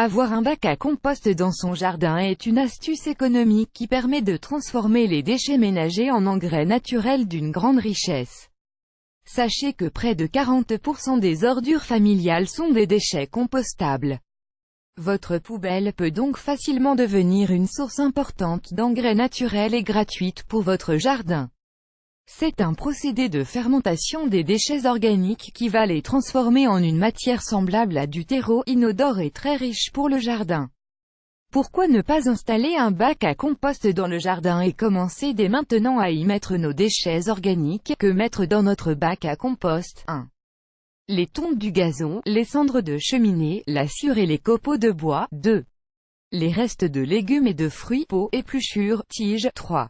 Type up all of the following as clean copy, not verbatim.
Avoir un bac à compost dans son jardin est une astuce économique qui permet de transformer les déchets ménagers en engrais naturels d'une grande richesse. Sachez que près de 40% des ordures familiales sont des déchets compostables. Votre poubelle peut donc facilement devenir une source importante d'engrais naturels et gratuite pour votre jardin. C'est un procédé de fermentation des déchets organiques qui va les transformer en une matière semblable à du terreau inodore et très riche pour le jardin. Pourquoi ne pas installer un bac à compost dans le jardin et commencer dès maintenant à y mettre nos déchets organiques? Que mettre dans notre bac à compost? 1. Les tontes du gazon, les cendres de cheminée, la sciure et les copeaux de bois. 2. Les restes de légumes et de fruits, peaux, épluchures, tiges. 3.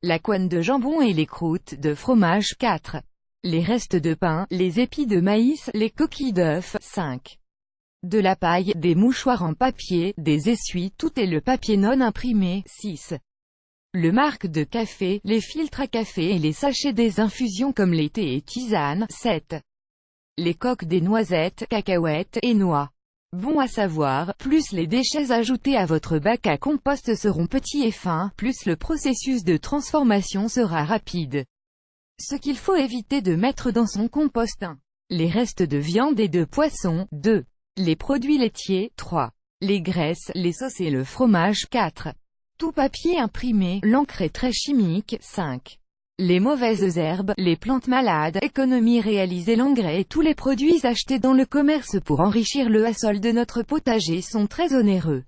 La couenne de jambon et les croûtes de fromage. 4. Les restes de pain, les épis de maïs, les coquilles d'œufs. 5. De la paille, des mouchoirs en papier, des essuie-tout et le papier non imprimé. 6. Le marc de café, les filtres à café et les sachets des infusions comme les thés et tisanes. 7. Les coques des noisettes, cacahuètes et noix. Bon à savoir, plus les déchets ajoutés à votre bac à compost seront petits et fins, plus le processus de transformation sera rapide. Ce qu'il faut éviter de mettre dans son compost: 1. Les restes de viande et de poisson. 2. Les produits laitiers. 3. Les graisses, les sauces et le fromage. 4. Tout papier imprimé, l'encre est très chimique. 5. Les mauvaises herbes, les plantes malades. Économie réalisée. L'engrais et tous les produits achetés dans le commerce pour enrichir le sol de notre potager sont très onéreux.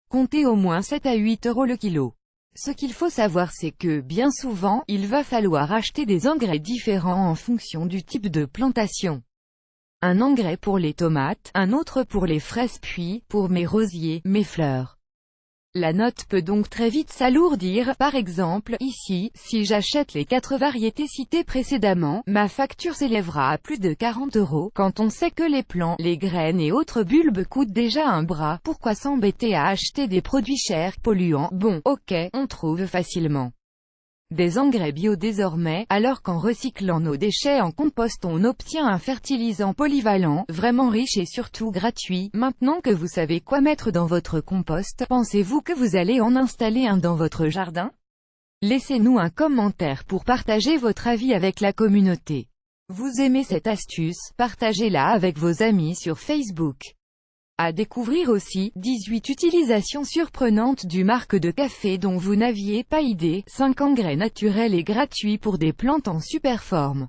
Comptez au moins 7 à 8 € le kilo. Ce qu'il faut savoir, c'est que, bien souvent, il va falloir acheter des engrais différents en fonction du type de plantation. Un engrais pour les tomates, un autre pour les fraises puis, pour mes rosiers, mes fleurs. La note peut donc très vite s'alourdir. Par exemple, ici, si j'achète les 4 variétés citées précédemment, ma facture s'élèvera à plus de 40 €. Quand on sait que les plants, les graines et autres bulbes coûtent déjà un bras, pourquoi s'embêter à acheter des produits chers, polluants? Bon, ok, on trouve facilement des engrais bio désormais, alors qu'en recyclant nos déchets en compost on obtient un fertilisant polyvalent, vraiment riche et surtout gratuit. Maintenant que vous savez quoi mettre dans votre compost, pensez-vous que vous allez en installer un dans votre jardin? Laissez-nous un commentaire pour partager votre avis avec la communauté. Vous aimez cette astuce? Partagez-la avec vos amis sur Facebook. À découvrir aussi, 18 utilisations surprenantes du marc de café dont vous n'aviez pas idée, 5 engrais naturels et gratuits pour des plantes en super forme.